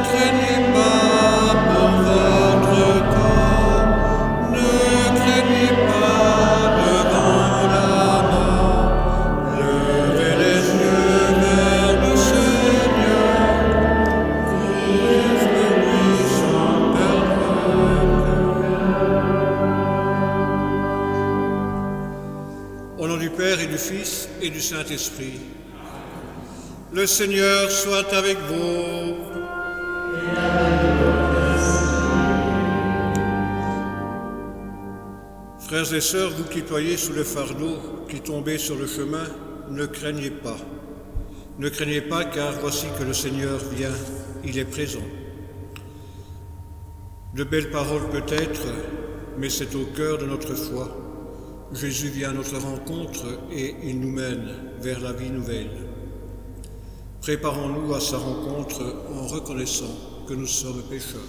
craignez pas pour votre corps, ne craignez pas devant la mort. Levez les yeux vers le Seigneur, vive-lui sans perdre cœur. Au nom du Père et du Fils et du Saint-Esprit. Le Seigneur soit avec vous. Frères et sœurs, vous qui ployez sous le fardeau, qui tombez sur le chemin, ne craignez pas. Ne craignez pas, car voici que le Seigneur vient, il est présent. De belles paroles peut-être, mais c'est au cœur de notre foi. Jésus vient à notre rencontre et il nous mène vers la vie nouvelle. Préparons-nous à sa rencontre en reconnaissant que nous sommes pécheurs.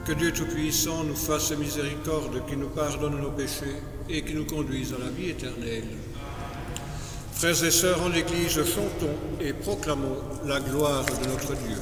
Que Dieu Tout-Puissant nous fasse miséricorde, qui nous pardonne nos péchés et qui nous conduise à la vie éternelle. Frères et sœurs, en l'Église, chantons et proclamons la gloire de notre Dieu.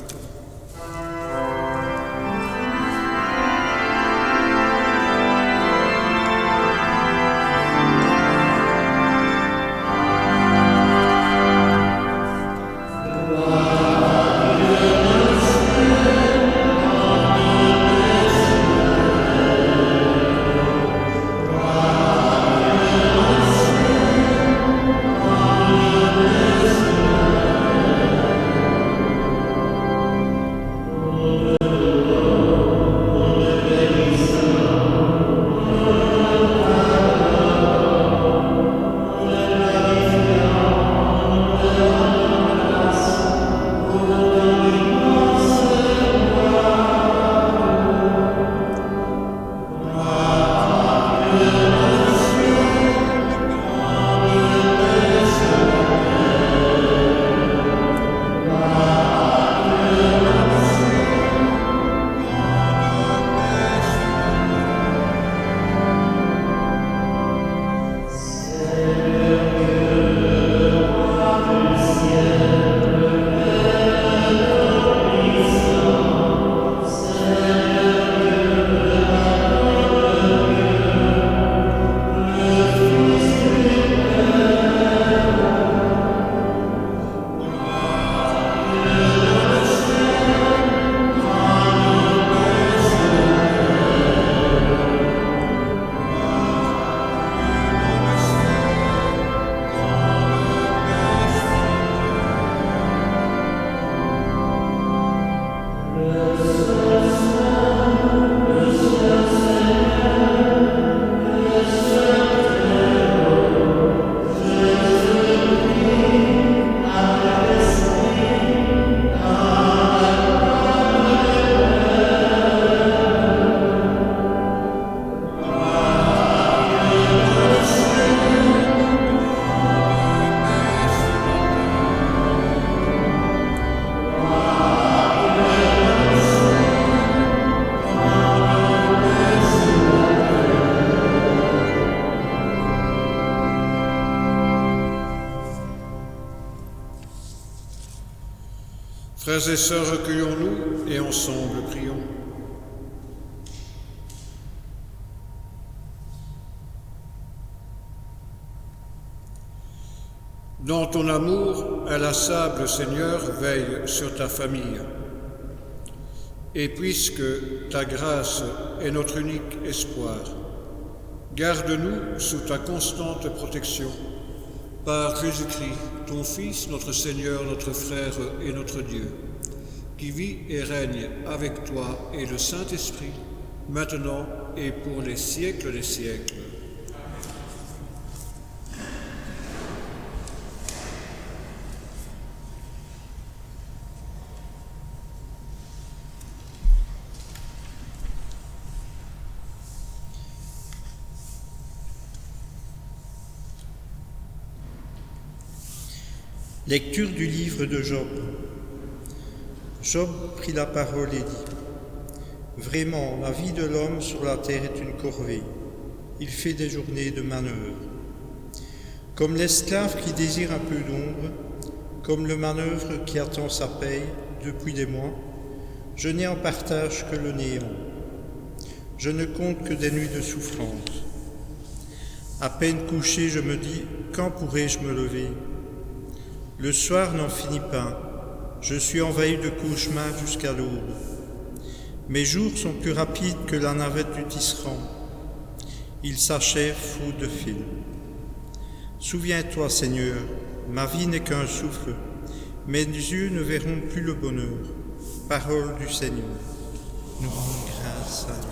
Frères et sœurs, recueillons-nous et ensemble prions. Dans ton amour inlassable, Seigneur, veille sur ta famille. Et puisque ta grâce est notre unique espoir, garde-nous sous ta constante protection, par Jésus-Christ, ton Fils, notre Seigneur, notre Frère et notre Dieu, qui vit et règne avec toi et le Saint-Esprit, maintenant et pour les siècles des siècles. Lecture du livre de Job. Job prit la parole et dit : Vraiment, la vie de l'homme sur la terre est une corvée. Il fait des journées de manœuvre. Comme l'esclave qui désire un peu d'ombre, comme le manœuvre qui attend sa paye depuis des mois, je n'ai en partage que le néant. Je ne compte que des nuits de souffrance. À peine couché, je me dis : quand pourrai-je me lever ? Le soir n'en finit pas, je suis envahi de cauchemars jusqu'à l'aube. Mes jours sont plus rapides que la navette du tisserand. Ils s'achèvent faute de fil. Souviens-toi, Seigneur, ma vie n'est qu'un souffle. Mes yeux ne verront plus le bonheur. Parole du Seigneur. Nous rendons grâce à Dieu.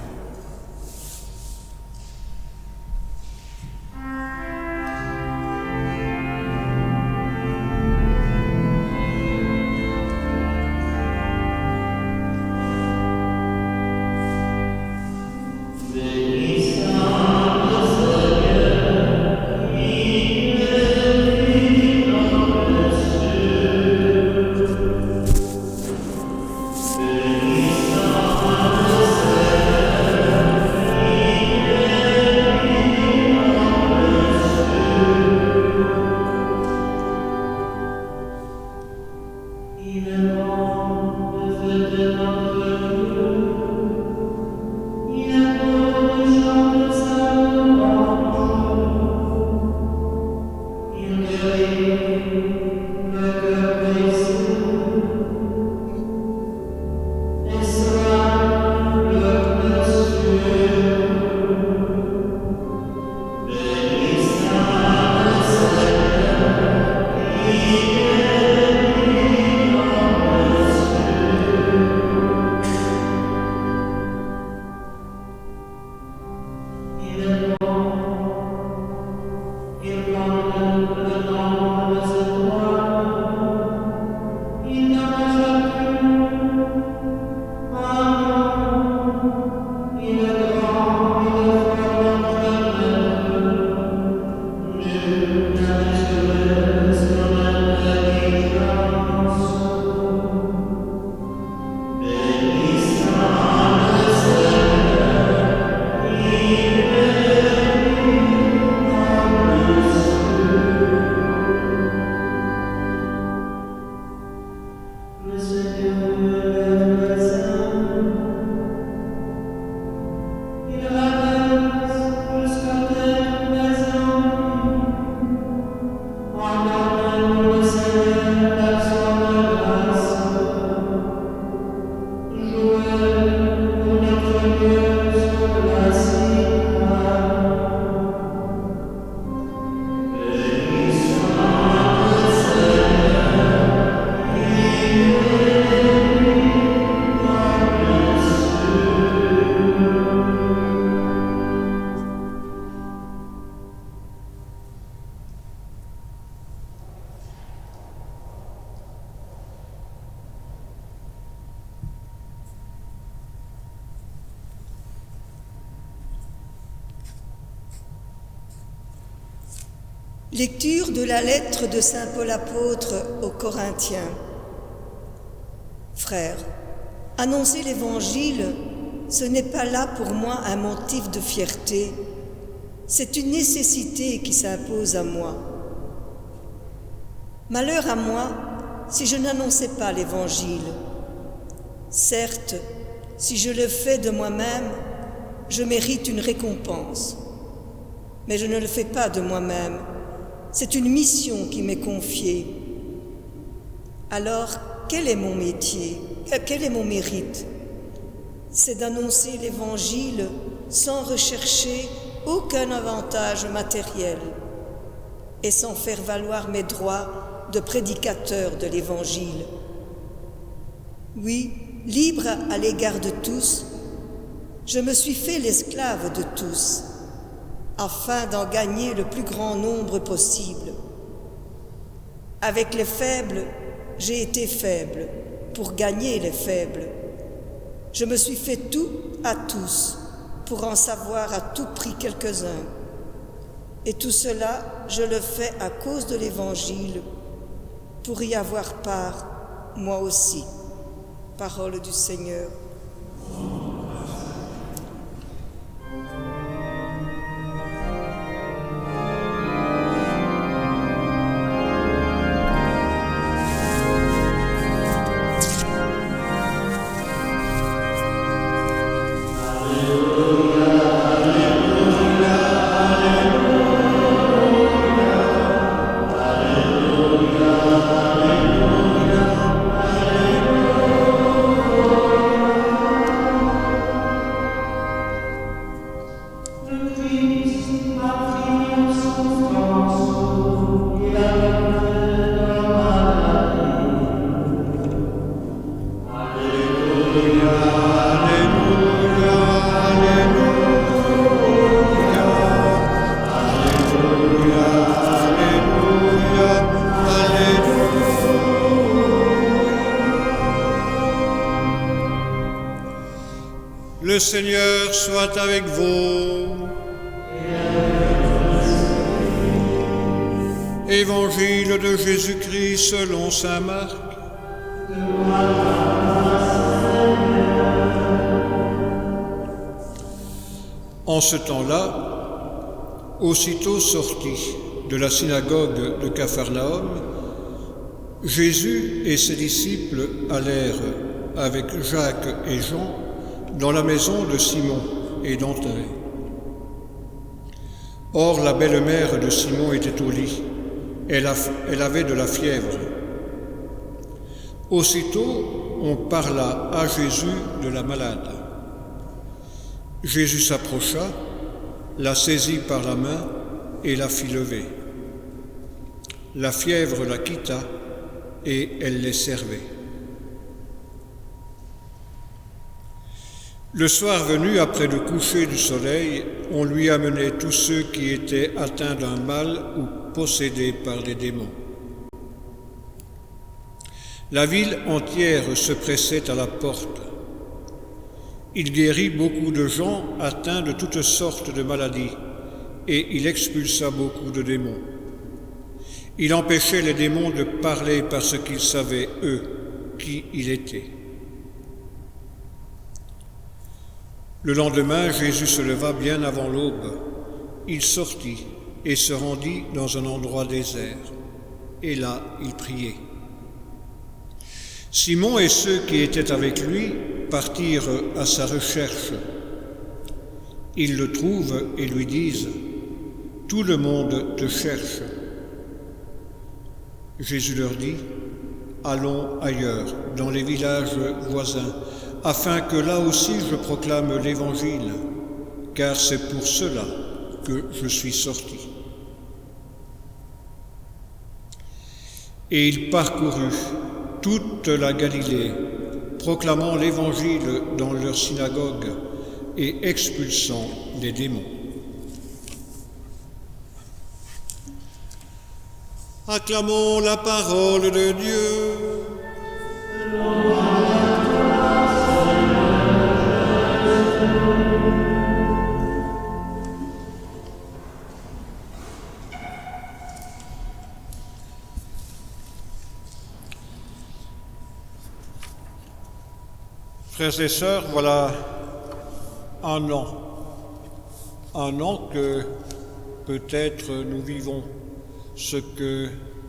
Lecture de la lettre de saint Paul apôtre aux Corinthiens. Frères, annoncer l'Évangile, ce n'est pas là pour moi un motif de fierté, c'est une nécessité qui s'impose à moi. Malheur à moi si je n'annonçais pas l'Évangile. Certes, si je le fais de moi-même, je mérite une récompense, mais je ne le fais pas de moi-même. C'est une mission qui m'est confiée. Alors, quel est mon métier? Quel est mon mérite? C'est d'annoncer l'Évangile sans rechercher aucun avantage matériel et sans faire valoir mes droits de prédicateur de l'Évangile. Oui, libre à l'égard de tous, je me suis fait l'esclave de tous, afin d'en gagner le plus grand nombre possible. Avec les faibles, j'ai été faible pour gagner les faibles. Je me suis fait tout à tous pour en savoir à tout prix quelques-uns. Et tout cela, je le fais à cause de l'Évangile, pour y avoir part, moi aussi. Parole du Seigneur. Le Seigneur soit avec vous. Évangile de Jésus-Christ selon saint Marc. En ce temps-là, aussitôt sorti de la synagogue de Capharnaüm, Jésus et ses disciples allèrent avec Jacques et Jean dans la maison de Simon et d'André. Or, la belle-mère de Simon était au lit. Elle avait de la fièvre. Aussitôt, on parla à Jésus de la malade. Jésus s'approcha, la saisit par la main et la fit lever. La fièvre la quitta et elle les servait. Le soir venu, après le coucher du soleil, on lui amenait tous ceux qui étaient atteints d'un mal ou possédés par des démons. La ville entière se pressait à la porte. Il guérit beaucoup de gens atteints de toutes sortes de maladies, et il expulsa beaucoup de démons. Il empêchait les démons de parler parce qu'ils savaient, eux, qui il était. Le lendemain, Jésus se leva bien avant l'aube. Il sortit et se rendit dans un endroit désert. Et là, il priait. Simon et ceux qui étaient avec lui partirent à sa recherche. Ils le trouvent et lui disent « Tout le monde te cherche ». Jésus leur dit « Allons ailleurs, dans les villages voisins, afin que là aussi je proclame l'Évangile, car c'est pour cela que je suis sorti. » Et il parcourut toute la Galilée, proclamant l'Évangile dans leurs synagogues et expulsant les démons. Acclamons la parole de Dieu. Frères et sœurs, voilà un an que peut-être nous vivons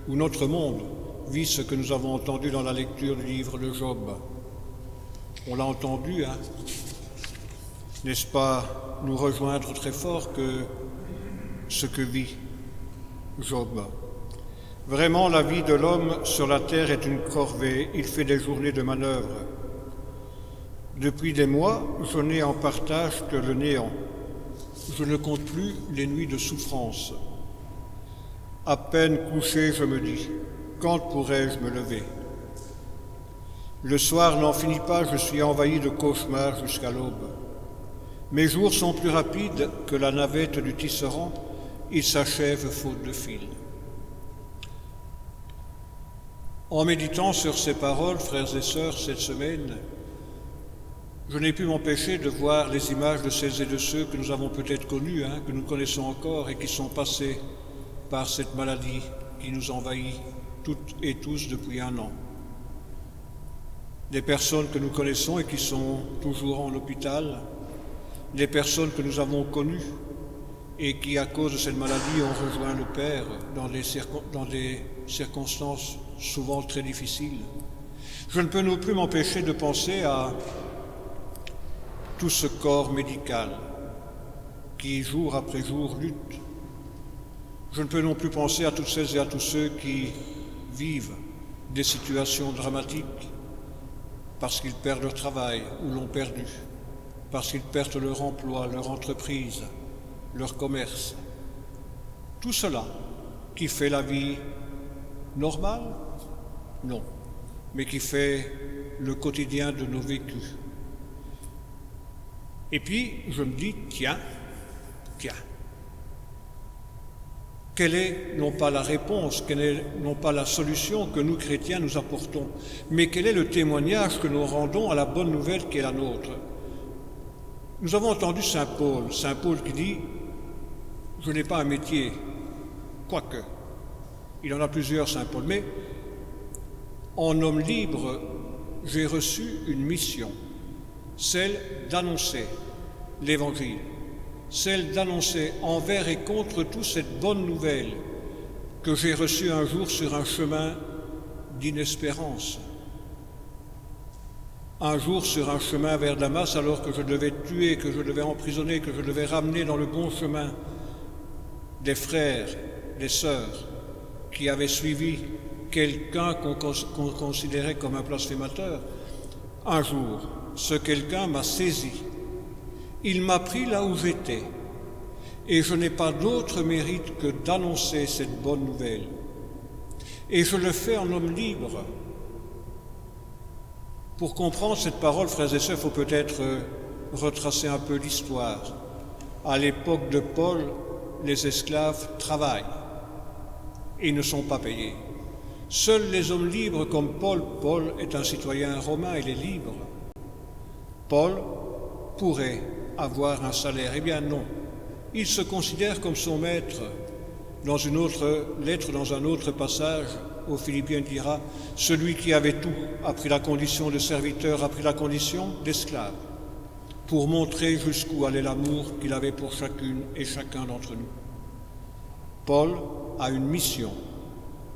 ou notre monde vit ce que nous avons entendu dans la lecture du livre de Job. On l'a entendu, n'est-ce pas, nous rejoindre très fort que ce que vit Job. Vraiment, la vie de l'homme sur la terre est une corvée, il fait des journées de manœuvre. Depuis des mois, je n'ai en partage que le néant. Je ne compte plus les nuits de souffrance. À peine couché, je me dis, quand pourrais-je me lever? Le soir n'en finit pas, je suis envahi de cauchemars jusqu'à l'aube. Mes jours sont plus rapides que la navette du tisserand, ils s'achèvent faute de fil. En méditant sur ces paroles, frères et sœurs, cette semaine, je n'ai pu m'empêcher de voir les images de celles et de ceux que nous avons peut-être connus, que nous connaissons encore et qui sont passés par cette maladie qui nous envahit toutes et tous depuis 1 an. Des personnes que nous connaissons et qui sont toujours en hôpital, des personnes que nous avons connues et qui, à cause de cette maladie, ont rejoint le Père dans des circonstances souvent très difficiles. Je ne peux non plus m'empêcher de penser à tout ce corps médical qui, jour après jour, lutte. Je ne peux non plus penser à toutes celles et à tous ceux qui vivent des situations dramatiques parce qu'ils perdent leur travail ou l'ont perdu, parce qu'ils perdent leur emploi, leur entreprise, leur commerce. Tout cela qui fait la vie normale? Non, mais qui fait le quotidien de nos vécus. Et puis, je me dis, tiens, quelle est, non pas la réponse, quelle est, non pas la solution que nous, chrétiens, nous apportons, mais quel est le témoignage que nous rendons à la bonne nouvelle qui est la nôtre? Nous avons entendu Saint Paul qui dit « Je n'ai pas un métier, quoique, il en a plusieurs, Saint Paul, mais en homme libre, j'ai reçu une mission, celle d'annoncer l'Évangile, celle d'annoncer envers et contre tous cette bonne nouvelle que j'ai reçue un jour sur un chemin d'inespérance. Un jour sur un chemin vers Damas, alors que je devais tuer, que je devais emprisonner, que je devais ramener dans le bon chemin des frères, des sœurs qui avaient suivi quelqu'un qu'on considérait comme un blasphémateur. Un jour, ce quelqu'un m'a saisi. Il m'a pris là où j'étais. Et je n'ai pas d'autre mérite que d'annoncer cette bonne nouvelle. Et je le fais en homme libre. Pour comprendre cette parole, frères et sœurs, il faut peut-être retracer un peu l'histoire. À l'époque de Paul, les esclaves travaillent et ne sont pas payés. Seuls les hommes libres comme Paul est un citoyen romain, il est libre. Paul pourrait avoir un salaire. Eh bien non, il se considère comme son maître. Dans une autre lettre, dans un autre passage, aux Philippiens, il dira « Celui qui avait tout a pris la condition de serviteur, a pris la condition d'esclave, pour montrer jusqu'où allait l'amour qu'il avait pour chacune et chacun d'entre nous. » Paul a une mission,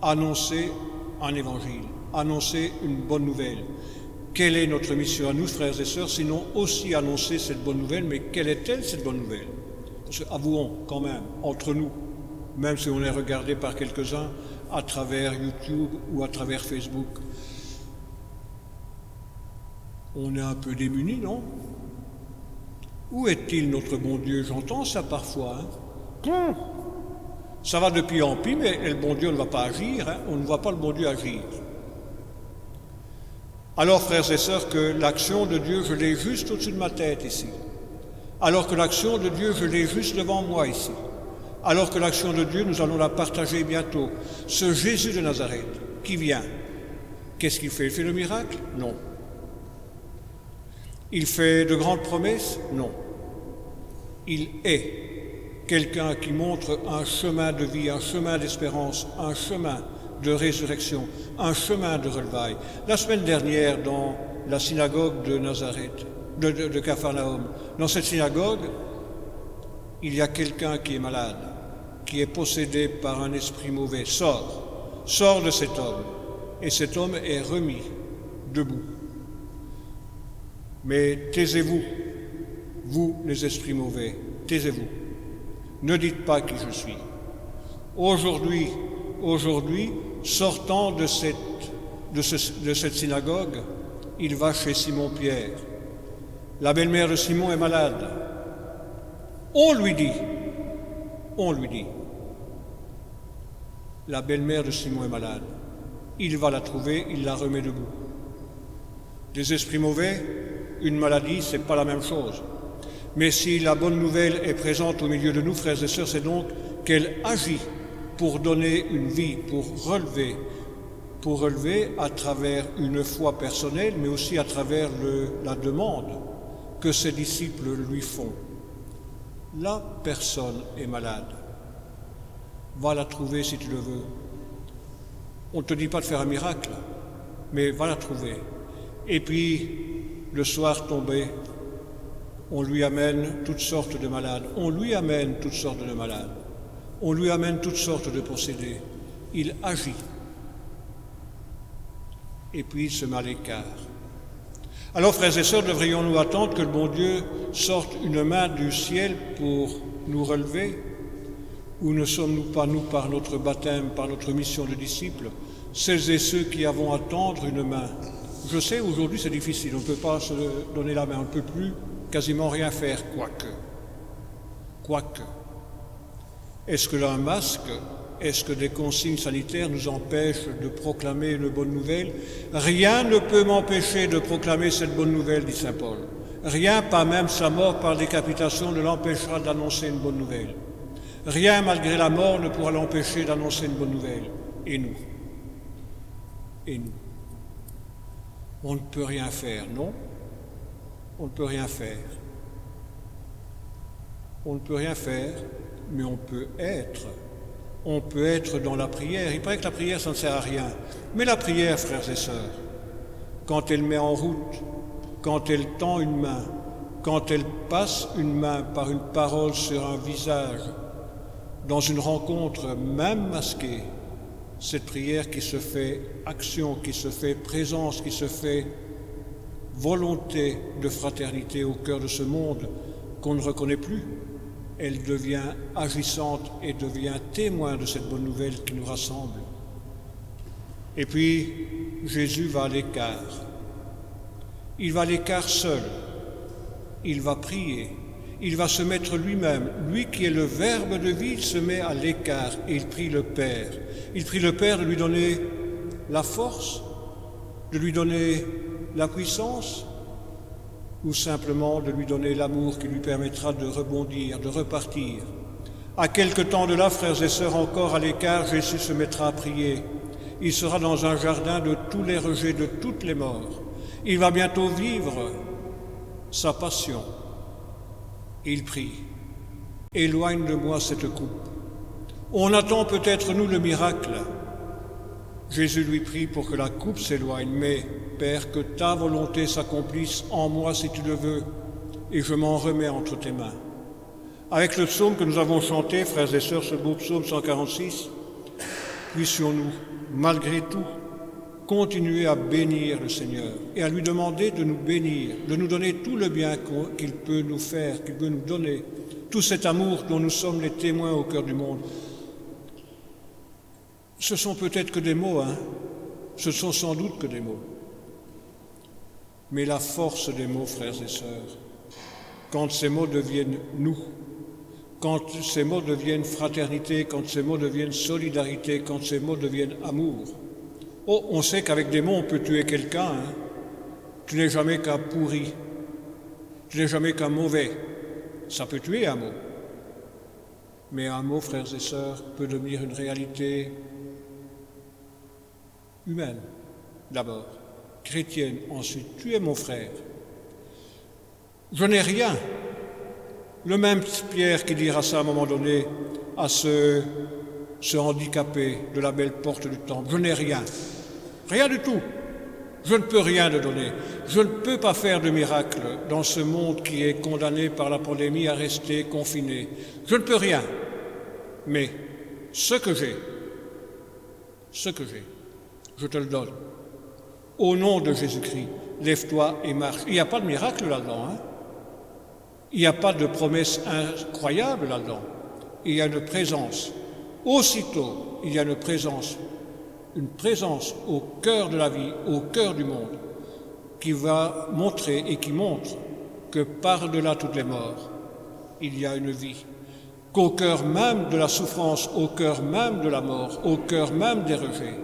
annoncer un évangile, annoncer une bonne nouvelle. Quelle est notre mission à nous, frères et sœurs, sinon aussi annoncer cette bonne nouvelle, mais quelle est-elle cette bonne nouvelle? Parce que, avouons quand même, entre nous, même si on est regardé par quelques-uns à travers YouTube ou à travers Facebook, on est un peu démunis, non? Où est-il notre bon Dieu? J'entends ça parfois. Ça va de pis en pis, mais le bon Dieu ne va pas agir, on ne voit pas le bon Dieu agir. Alors, frères et sœurs, que l'action de Dieu, je l'ai juste au-dessus de ma tête ici. Alors que l'action de Dieu, je l'ai juste devant moi ici. Alors que l'action de Dieu, nous allons la partager bientôt. Ce Jésus de Nazareth qui vient, qu'est-ce qu'il fait? Il fait le miracle? Non. Il fait de grandes promesses? Non. Il est quelqu'un qui montre un chemin de vie, un chemin d'espérance, un chemin de résurrection, un chemin de relevailles. La semaine dernière, dans la synagogue de Nazareth, de Capharnaüm, dans cette synagogue, il y a quelqu'un qui est malade, qui est possédé par un esprit mauvais. Sort de cet homme, et cet homme est remis debout. Mais taisez-vous, vous les esprits mauvais, taisez-vous. Ne dites pas qui je suis. Aujourd'hui, sortant de cette synagogue, il va chez Simon-Pierre. La belle-mère de Simon est malade. On lui dit, la belle-mère de Simon est malade. Il va la trouver, il la remet debout. Des esprits mauvais, une maladie, c'est pas la même chose. Mais si la bonne nouvelle est présente au milieu de nous, frères et sœurs, c'est donc qu'elle agit pour donner une vie, pour relever à travers une foi personnelle, mais aussi à travers la demande que ses disciples lui font. La personne est malade. Va la trouver si tu le veux. On ne te dit pas de faire un miracle, mais va la trouver. Et puis, le soir tombé, on lui amène toutes sortes de malades. On lui amène toutes sortes de malades. On lui amène toutes sortes de possédés. Il agit. Et puis il se met à l'écart. Alors, frères et sœurs, devrions-nous attendre que le bon Dieu sorte une main du ciel pour nous relever? Ou ne sommes-nous pas, nous, par notre baptême, par notre mission de disciples, celles et ceux qui avons à tendre une main? Je sais, aujourd'hui, c'est difficile. On ne peut pas se donner la main. On ne peut plus quasiment rien faire, quoique. Est-ce que un masque, est-ce que des consignes sanitaires nous empêchent de proclamer une bonne nouvelle? Rien ne peut m'empêcher de proclamer cette bonne nouvelle, dit saint Paul. Rien, pas même sa mort par décapitation, ne l'empêchera d'annoncer une bonne nouvelle. Rien, malgré la mort, ne pourra l'empêcher d'annoncer une bonne nouvelle. Et nous? On ne peut rien faire, non? On ne peut rien faire. On ne peut rien faire, mais on peut être. On peut être dans la prière. Il paraît que la prière, ça ne sert à rien. Mais la prière, frères et sœurs, quand elle met en route, quand elle tend une main, quand elle passe une main par une parole sur un visage, dans une rencontre même masquée, cette prière qui se fait action, qui se fait présence, qui se fait volonté de fraternité au cœur de ce monde qu'on ne reconnaît plus, elle devient agissante et devient témoin de cette bonne nouvelle qui nous rassemble. Et puis, Jésus va à l'écart. Il va à l'écart seul. Il va prier. Il va se mettre lui-même. Lui qui est le Verbe de vie, il se met à l'écart et il prie le Père. Il prie le Père de lui donner la force, de lui donner la puissance, ou simplement de lui donner l'amour qui lui permettra de rebondir, de repartir. À quelque temps de là, frères et sœurs, encore à l'écart, Jésus se mettra à prier. Il sera dans un jardin de tous les rejets, de toutes les morts. Il va bientôt vivre sa passion. Il prie. Éloigne de moi cette coupe. On attend peut-être, nous, le miracle. Jésus lui prie pour que la coupe s'éloigne, mais Père, que ta volonté s'accomplisse en moi si tu le veux, et je m'en remets entre tes mains. Avec le psaume que nous avons chanté, frères et sœurs, ce beau psaume 146, puissions-nous, malgré tout, continuer à bénir le Seigneur et à lui demander de nous bénir, de nous donner tout le bien qu'il peut nous faire, qu'il peut nous donner, tout cet amour dont nous sommes les témoins au cœur du monde. Ce sont peut-être que des mots, ce sont sans doute que des mots. Mais la force des mots, frères et sœurs, quand ces mots deviennent nous, quand ces mots deviennent fraternité, quand ces mots deviennent solidarité, quand ces mots deviennent amour. Oh, on sait qu'avec des mots, on peut tuer quelqu'un. Tu n'es jamais qu'un pourri. Tu n'es jamais qu'un mauvais. Ça peut tuer un mot. Mais un mot, frères et sœurs, peut devenir une réalité humaine, d'abord, chrétienne, ensuite. Tu es mon frère. Je n'ai rien. Le même Pierre qui dira ça à un moment donné à ce handicapé de la belle porte du temple. Je n'ai rien. Rien du tout. Je ne peux rien te donner. Je ne peux pas faire de miracle dans ce monde qui est condamné par la pandémie à rester confiné. Je ne peux rien. Mais ce que j'ai, je te le donne. Au nom de Jésus-Christ, lève-toi et marche. Il n'y a pas de miracle là-dedans. Il n'y a pas de promesse incroyable là-dedans. Il y a une présence. aussitôt il y a une présence au cœur de la vie, au cœur du monde, qui va montrer et qui montre que par-delà toutes les morts, il y a une vie, qu'au cœur même de la souffrance, au cœur même de la mort, au cœur même des rejets,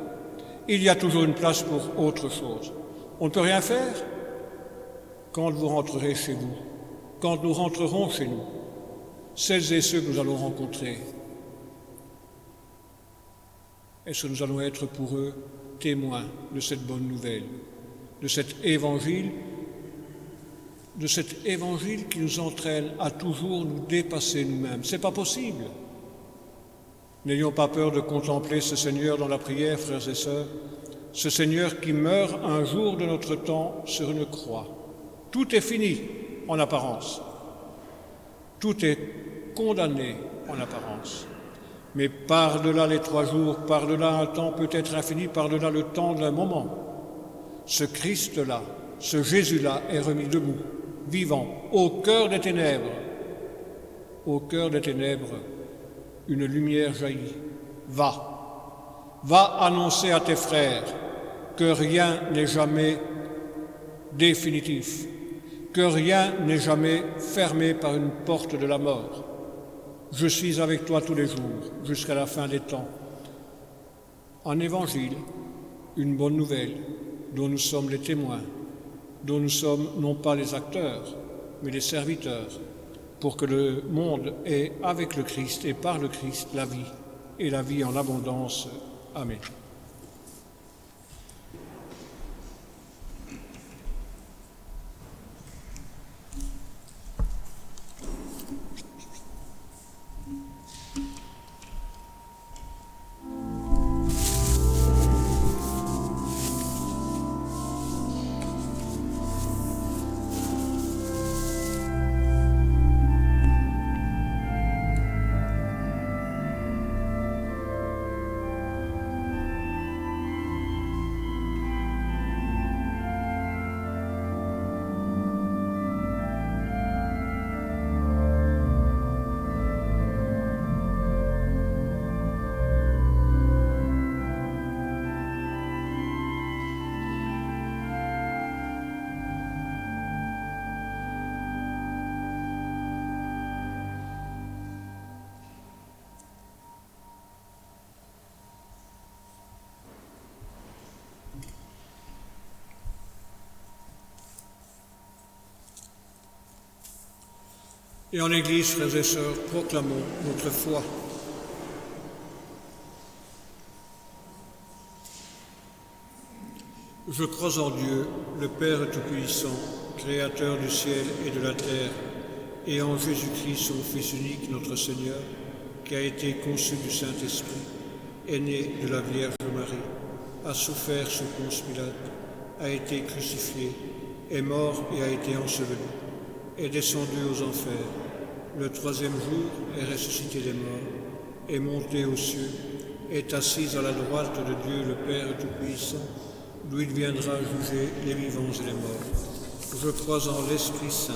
il y a toujours une place pour autre chose. On ne peut rien faire quand vous rentrerez chez vous, quand nous rentrerons chez nous, celles et ceux que nous allons rencontrer. Est-ce que nous allons être pour eux témoins de cette bonne nouvelle, de cet évangile qui nous entraîne à toujours nous dépasser nous-mêmes? Ce n'est pas possible. N'ayons pas peur de contempler ce Seigneur dans la prière, frères et sœurs, ce Seigneur qui meurt un jour de notre temps sur une croix. Tout est fini en apparence. Tout est condamné en apparence. Mais par-delà les 3 jours, par-delà un temps peut-être infini, par-delà le temps d'un moment, ce Christ-là, ce Jésus-là est remis debout, vivant, au cœur des ténèbres. Au cœur des ténèbres, une lumière jaillit. Va annoncer à tes frères que rien n'est jamais définitif, que rien n'est jamais fermé par une porte de la mort. Je suis avec toi tous les jours, jusqu'à la fin des temps. Un évangile, une bonne nouvelle, dont nous sommes les témoins, dont nous sommes non pas les acteurs, mais les serviteurs, pour que le monde ait avec le Christ et par le Christ la vie, et la vie en abondance. Amen. Et en Église, frères et sœurs, proclamons notre foi. Je crois en Dieu, le Père Tout-Puissant, Créateur du ciel et de la terre, et en Jésus-Christ, son Fils unique, notre Seigneur, qui a été conçu du Saint-Esprit, est né de la Vierge Marie, a souffert sous Ponce Pilate, a été crucifié, est mort et a été enseveli, est descendu aux enfers, le 3e jour est ressuscité des morts, est monté aux cieux, est assis à la droite de Dieu le Père Tout-Puissant, d'où il viendra juger les vivants et les morts. Je crois en l'Esprit Saint,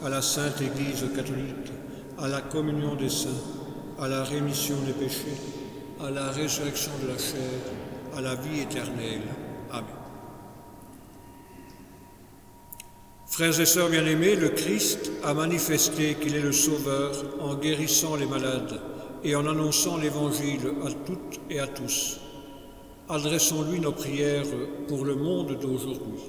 à la Sainte Église catholique, à la communion des saints, à la rémission des péchés, à la résurrection de la chair, à la vie éternelle. Amen. Frères et sœurs bien-aimés, le Christ a manifesté qu'il est le Sauveur en guérissant les malades et en annonçant l'Évangile à toutes et à tous. Adressons-lui nos prières pour le monde d'aujourd'hui.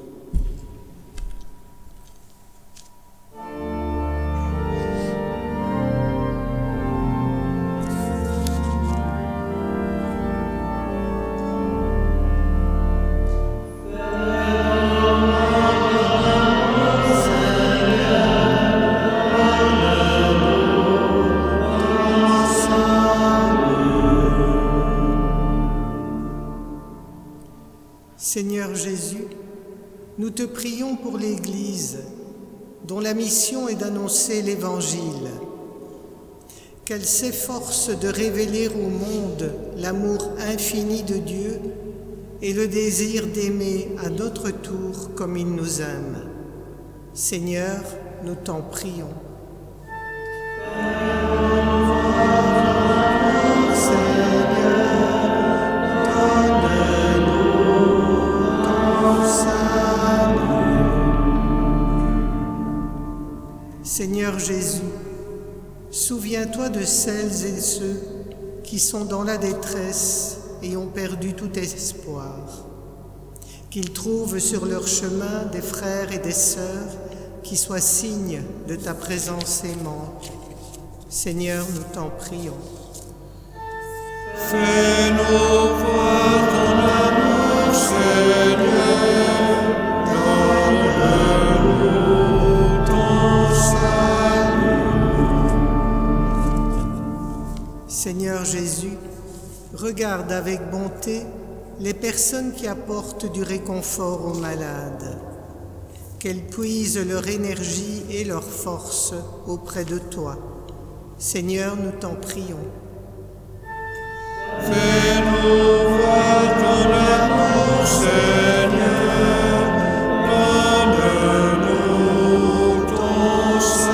Seigneur Jésus, nous te prions pour l'Église, dont la mission est d'annoncer l'Évangile. Qu'elle s'efforce de révéler au monde l'amour infini de Dieu et le désir d'aimer à notre tour comme il nous aime. Seigneur, nous t'en prions. Seigneur. Souviens-toi de celles et ceux qui sont dans la détresse et ont perdu tout espoir. Qu'ils trouvent sur leur chemin des frères et des sœurs qui soient signes de ta présence aimante. Seigneur, nous t'en prions. Fais-nous voir ton amour, Seigneur, donne-nous ton salut. Seigneur Jésus, regarde avec bonté les personnes qui apportent du réconfort aux malades. Qu'elles puisent leur énergie et leur force auprès de toi. Seigneur, nous t'en prions. Fais-nous voir ton amour, Seigneur, donne-nous ton salut.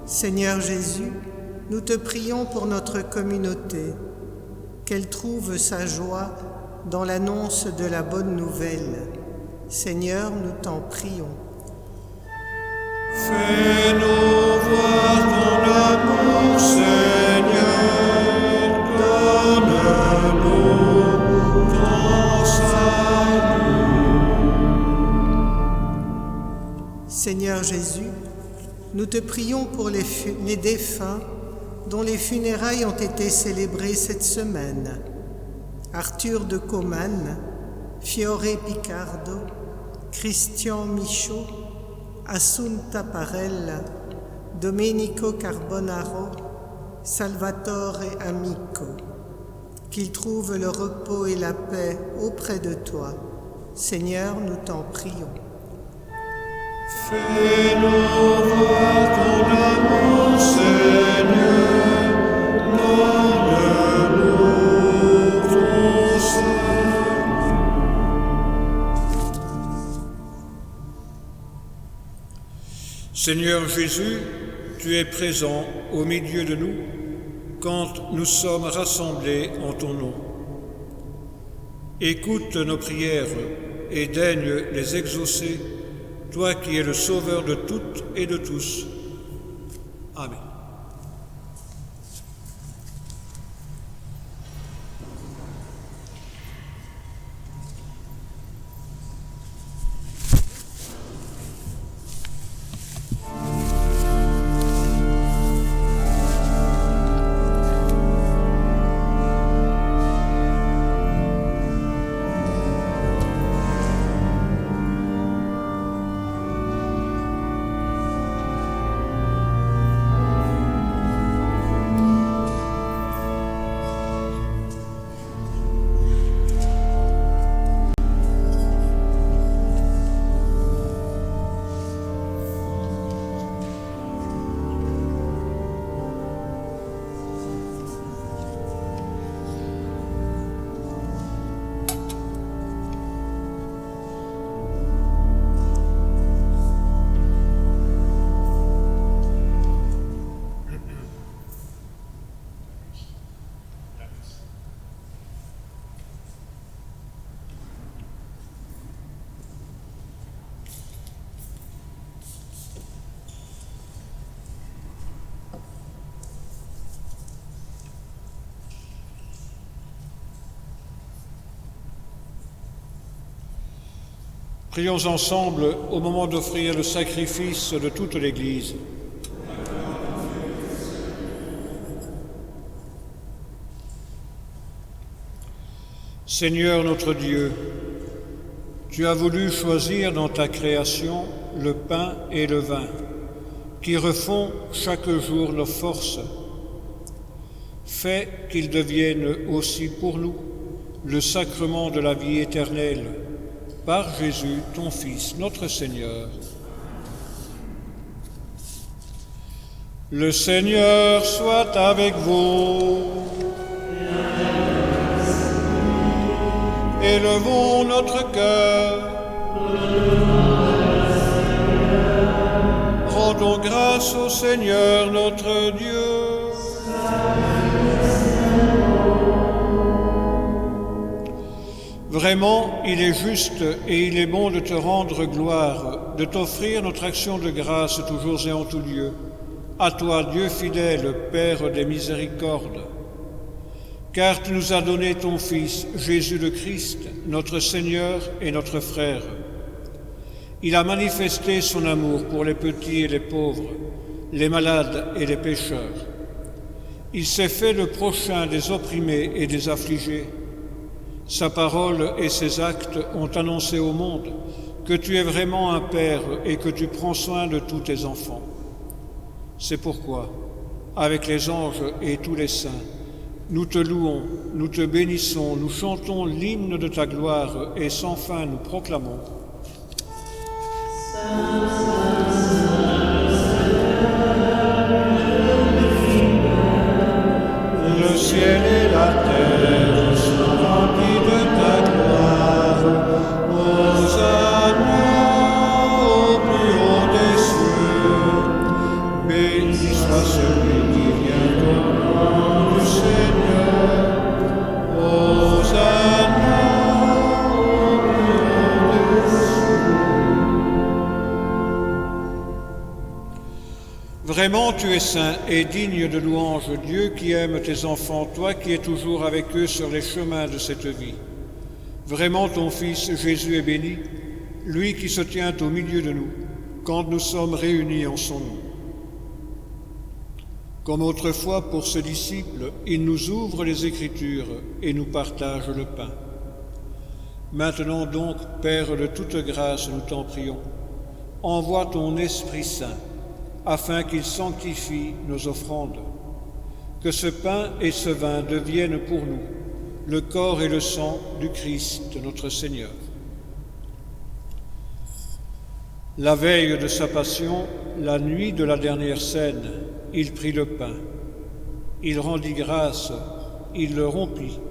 Seigneur Jésus, nous te prions pour notre communauté, qu'elle trouve sa joie dans l'annonce de la bonne nouvelle. Seigneur, nous t'en prions. Fais-nous voir ton amour, Seigneur, donne-nous ton salut. Seigneur Jésus, nous te prions pour les défunts dont les funérailles ont été célébrées cette semaine. Arthur de Coman, Fiore Picardo, Christian Michaud, Assunta Parella, Domenico Carbonaro, Salvatore Amico. Qu'ils trouvent le repos et la paix auprès de toi. Seigneur, nous t'en prions. Fais-nous voir ton amour, Seigneur, donne-nous ton salut. Seigneur Jésus, tu es présent au milieu de nous quand nous sommes rassemblés en ton nom. Écoute nos prières et daigne les exaucer, toi qui es le sauveur de toutes et de tous. Amen. Prions ensemble au moment d'offrir le sacrifice de toute l'Église. Seigneur notre Dieu, tu as voulu choisir dans ta création le pain et le vin, qui refont chaque jour nos forces. Fais qu'ils deviennent aussi pour nous le sacrement de la vie éternelle, par Jésus, ton Fils, notre Seigneur. Le Seigneur soit avec vous. Élevons notre cœur. Rendons grâce au Seigneur notre Dieu. Vraiment, il est juste et il est bon de te rendre gloire, de t'offrir notre action de grâce toujours et en tout lieu. À toi, Dieu fidèle, Père des miséricordes. Car tu nous as donné ton Fils, Jésus le Christ, notre Seigneur et notre frère. Il a manifesté son amour pour les petits et les pauvres, les malades et les pécheurs. Il s'est fait le prochain des opprimés et des affligés. Sa parole et ses actes ont annoncé au monde que tu es vraiment un Père et que tu prends soin de tous tes enfants. C'est pourquoi, avec les anges et tous les saints, nous te louons, nous te bénissons, nous chantons l'hymne de ta gloire et sans fin nous proclamons. Le ciel et la terre sont remplis de ta gloire. Hosanna au plus haut des cieux. Béni soit celui qui vient au nom du Seigneur. Hosanna au plus haut des cieux. Vraiment, tu es saint et digne de louange, Dieu qui aime tes enfants, toi qui es toujours avec eux sur les chemins de cette vie. Vraiment, ton Fils Jésus est béni, lui qui se tient au milieu de nous, quand nous sommes réunis en son nom. Comme autrefois pour ce disciple, il nous ouvre les Écritures et nous partage le pain. Maintenant donc, Père de toute grâce, nous t'en prions, envoie ton Esprit Saint, afin qu'il sanctifie nos offrandes, que ce pain et ce vin deviennent pour nous le corps et le sang du Christ, notre Seigneur. La veille de sa passion, la nuit de la dernière scène, il prit le pain, il rendit grâce, il le rompit,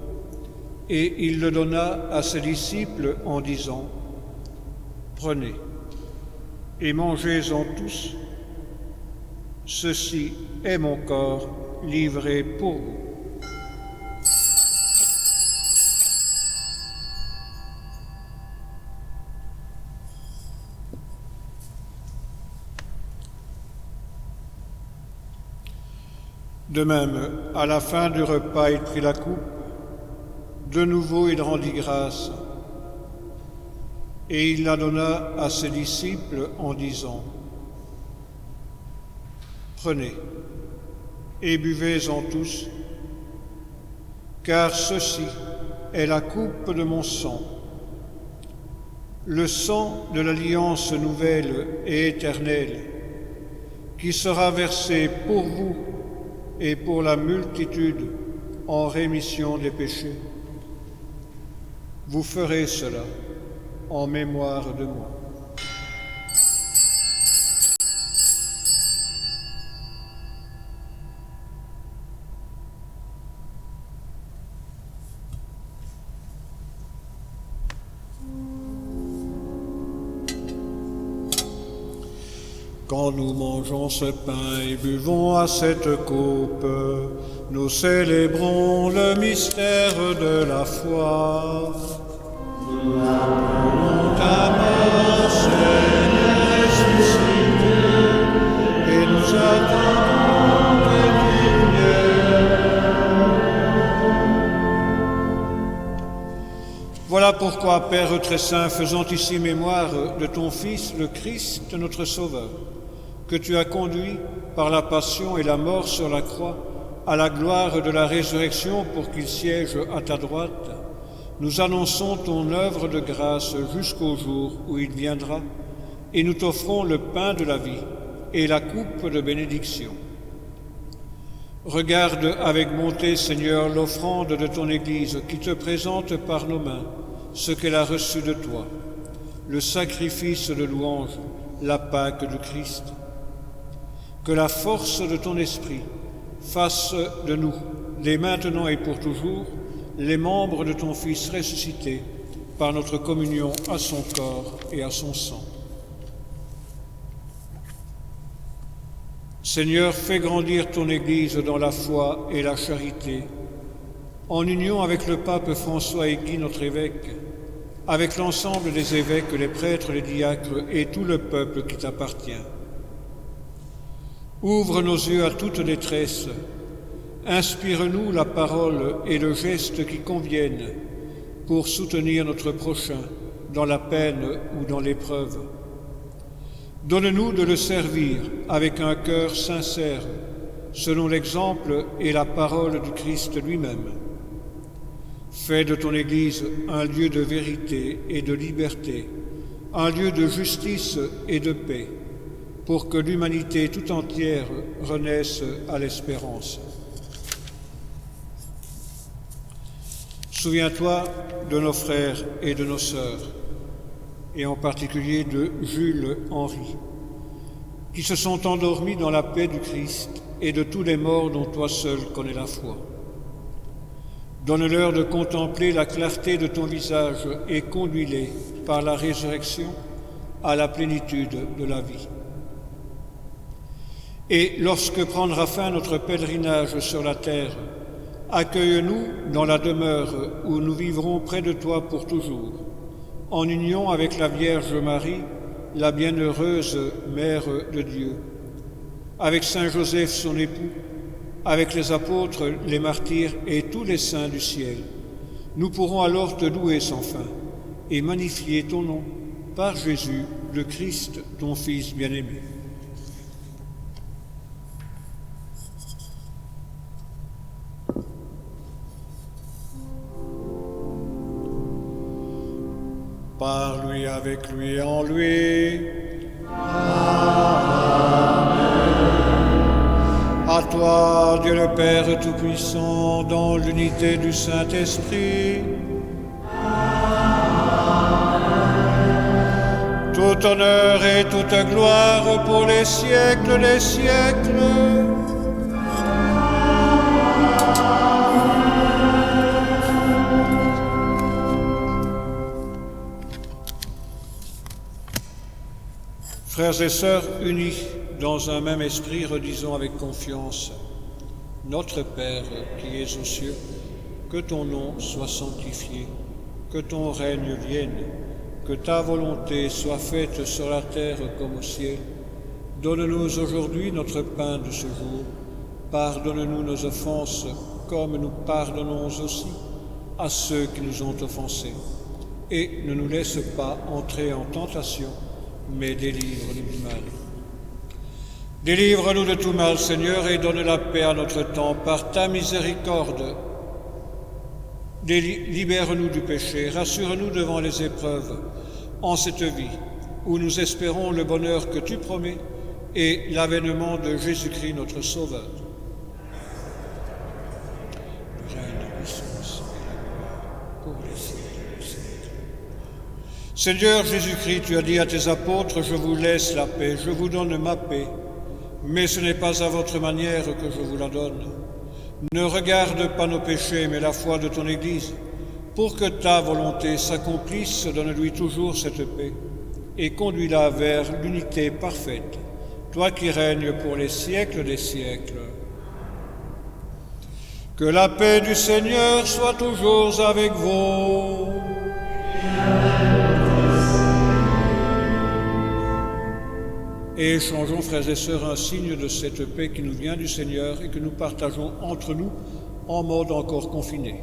et il le donna à ses disciples en disant « Prenez et mangez-en tous, ceci est mon corps livré pour vous. » De même, à la fin du repas, il prit la coupe. De nouveau, il rendit grâce. Et il la donna à ses disciples en disant « Prenez et buvez-en tous, car ceci est la coupe de mon sang, le sang de l'alliance nouvelle et éternelle, qui sera versé pour vous et pour la multitude en rémission des péchés. Vous ferez cela en mémoire de moi. » Quand nous mangeons ce pain et buvons à cette coupe, nous célébrons le mystère de la foi. Nous appelons ta mort, Seigneur ressuscité, et nous attendons que tu viennes. Voilà pourquoi, Père très saint, faisant ici mémoire de ton Fils, le Christ, notre Sauveur, que tu as conduit par la passion et la mort sur la croix à la gloire de la résurrection pour qu'il siège à ta droite, nous annonçons ton œuvre de grâce jusqu'au jour où il viendra, et nous t'offrons le pain de la vie et la coupe de bénédiction. Regarde avec bonté, Seigneur, l'offrande de ton Église qui te présente par nos mains ce qu'elle a reçu de toi, le sacrifice de louange, la Pâque du Christ. Que la force de ton esprit fasse de nous, dès maintenant et pour toujours, les membres de ton Fils ressuscité par notre communion à son corps et à son sang. Seigneur, fais grandir ton Église dans la foi et la charité, en union avec le pape François et Guy, notre évêque, avec l'ensemble des évêques, les prêtres, les diacres et tout le peuple qui t'appartient. Ouvre nos yeux à toute détresse, inspire-nous la parole et le geste qui conviennent pour soutenir notre prochain dans la peine ou dans l'épreuve. Donne-nous de le servir avec un cœur sincère, selon l'exemple et la parole du Christ lui-même. Fais de ton Église un lieu de vérité et de liberté, un lieu de justice et de paix, pour que l'humanité tout entière renaisse à l'espérance. Souviens-toi de nos frères et de nos sœurs, et en particulier de Jules Henri, qui se sont endormis dans la paix du Christ, et de tous les morts dont toi seul connais la foi. Donne-leur de contempler la clarté de ton visage et conduis-les par la résurrection à la plénitude de la vie. Et lorsque prendra fin notre pèlerinage sur la terre, accueille-nous dans la demeure où nous vivrons près de toi pour toujours, en union avec la Vierge Marie, la bienheureuse Mère de Dieu, avec Saint Joseph son époux, avec les apôtres, les martyrs et tous les saints du ciel. Nous pourrons alors te louer sans fin et magnifier ton nom par Jésus, le Christ, ton Fils bien-aimé. Par lui, avec lui, en lui. À toi, Dieu le Père Tout-Puissant, dans l'unité du Saint-Esprit, tout honneur et toute gloire pour les siècles des siècles. Frères et sœurs unis dans un même esprit, redisons avec confiance: Notre Père qui es aux cieux, que ton nom soit sanctifié, que ton règne vienne, que ta volonté soit faite sur la terre comme au ciel. Donne-nous aujourd'hui notre pain de ce jour. Pardonne-nous nos offenses, comme nous pardonnons aussi à ceux qui nous ont offensés. Et ne nous laisse pas entrer en tentation, mais délivre-nous du mal. Délivre-nous de tout mal, Seigneur, et donne la paix à notre temps par ta miséricorde. Libère-nous du péché, rassure-nous devant les épreuves, en cette vie où nous espérons le bonheur que tu promets et l'avènement de Jésus-Christ notre Sauveur. Le règne, la puissance et la gloire pour les siècles des siècles. Seigneur Jésus-Christ, tu as dit à tes apôtres: je vous laisse la paix, je vous donne ma paix. Mais ce n'est pas à votre manière que je vous la donne. Ne regarde pas nos péchés, mais la foi de ton Église. Pour que ta volonté s'accomplisse, donne-lui toujours cette paix et conduis-la vers l'unité parfaite, toi qui règnes pour les siècles des siècles. Que la paix du Seigneur soit toujours avec vous. Et échangeons, frères et sœurs, un signe de cette paix qui nous vient du Seigneur et que nous partageons entre nous en mode encore confiné.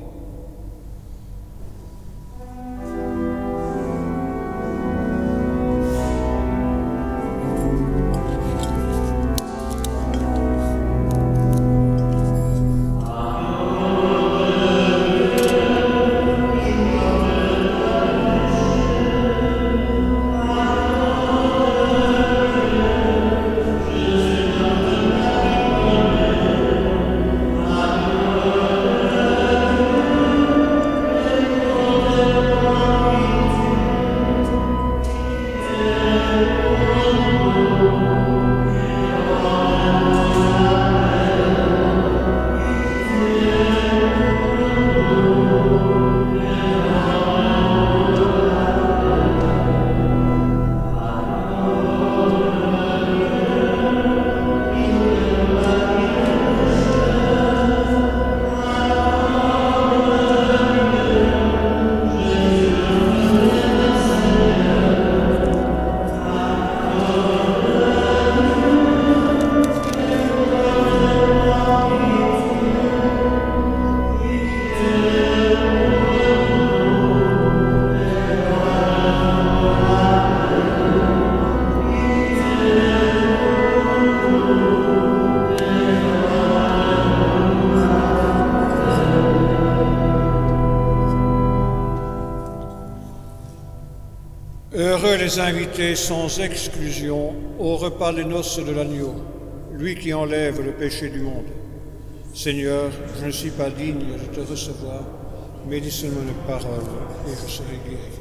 Heureux les invités sans exclusion au repas des noces de l'agneau, lui qui enlève le péché du monde. Seigneur, je ne suis pas digne de te recevoir, mais dis seulement une parole et je serai guéri.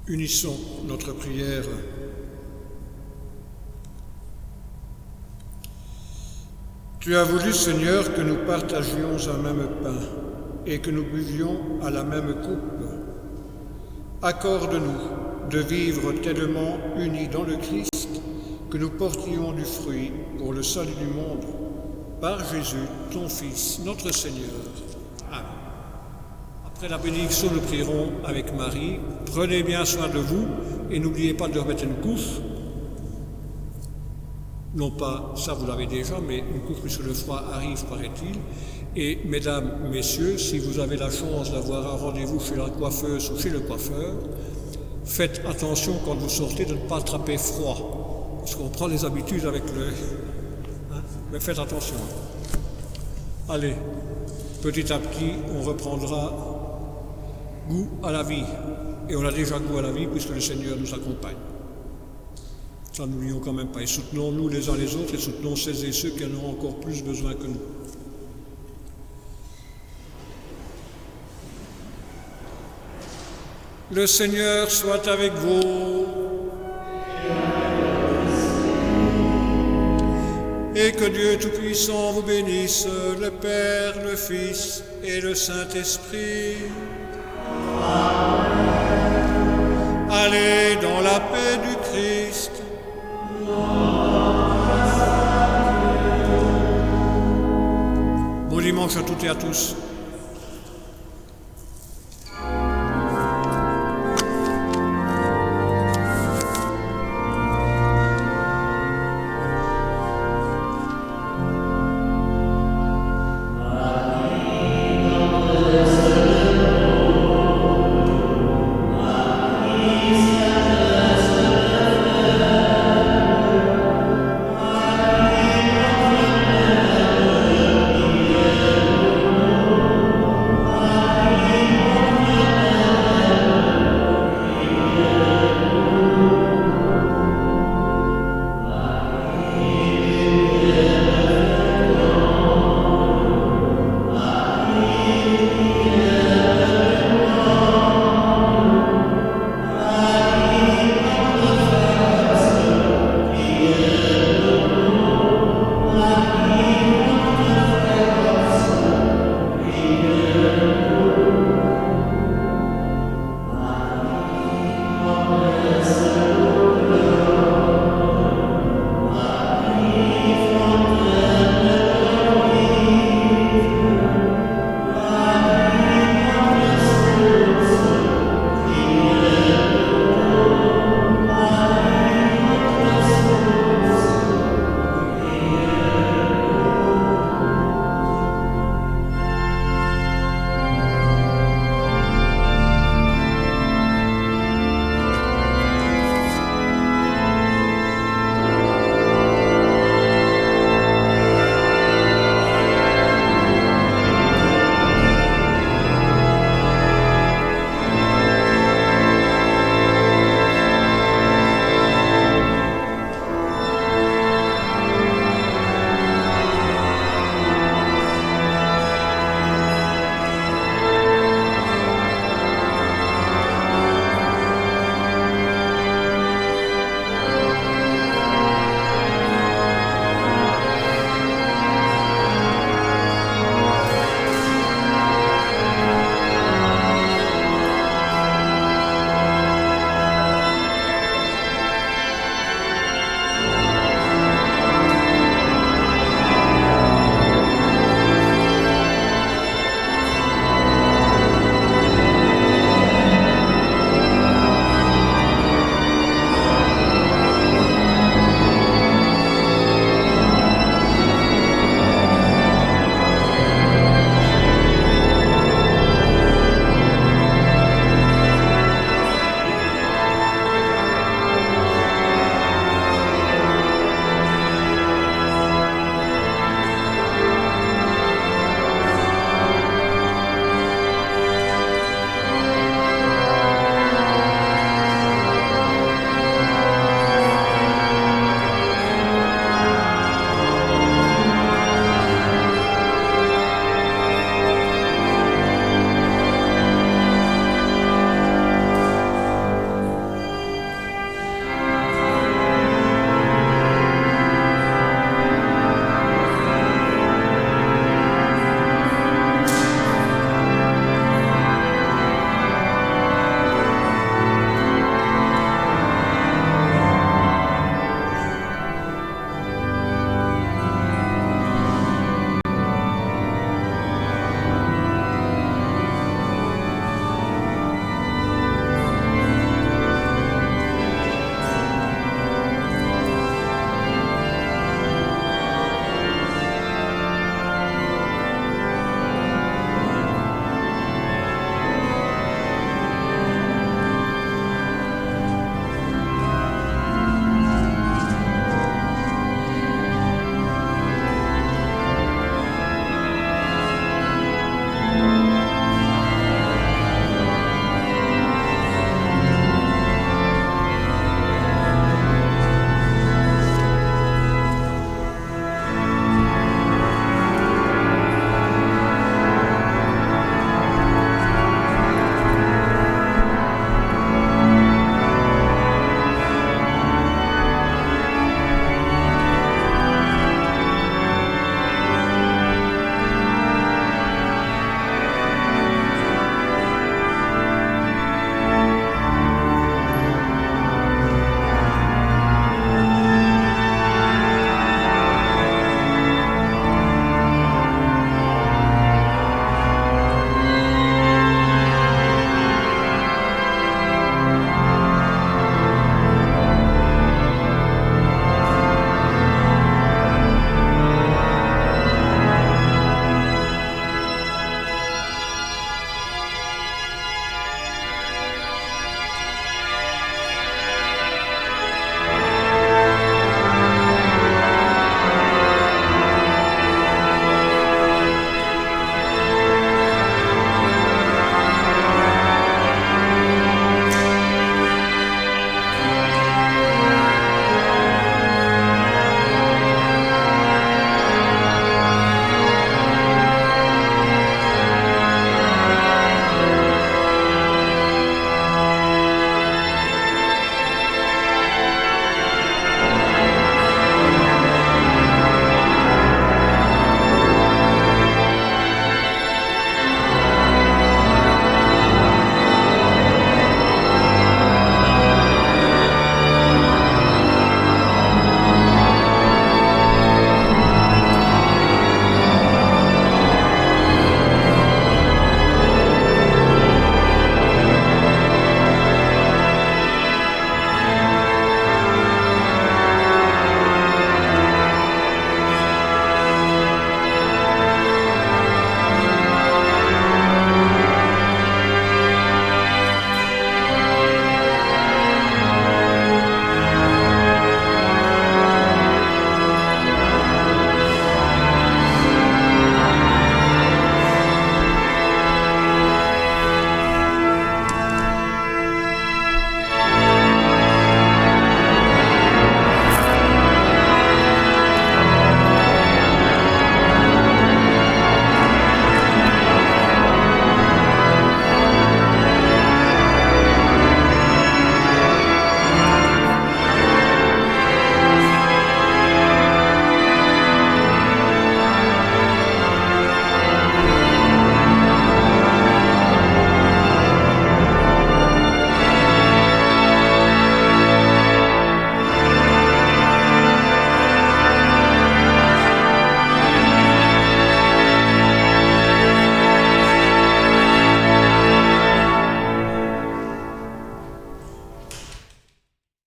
Unissons notre prière. Tu as voulu, Seigneur, que nous partagions un même pain et que nous buvions à la même coupe. Accorde-nous de vivre tellement unis dans le Christ que nous portions du fruit pour le salut du monde. Par Jésus, ton Fils, notre Seigneur. Amen. Après la bénédiction, nous prierons avec Marie. Prenez bien soin de vous et n'oubliez pas de remettre une couche. Non pas, ça vous l'avez déjà, mais une couche puisque le froid arrive, paraît-il. Et mesdames, messieurs, si vous avez la chance d'avoir un rendez-vous chez la coiffeuse ou chez le coiffeur, faites attention quand vous sortez de ne pas attraper froid, parce qu'on prend les habitudes avec le... Mais faites attention. Allez, petit à petit, on reprendra goût à la vie. Et on a déjà goût à la vie puisque le Seigneur nous accompagne. Ça, n'oublions quand même pas. Et soutenons-nous les uns les autres et soutenons celles et ceux qui en ont encore plus besoin que nous. Le Seigneur soit avec vous. Et que Dieu Tout-Puissant vous bénisse, le Père, le Fils et le Saint-Esprit. Allez dans la paix du Christ. Bon dimanche à toutes et à tous.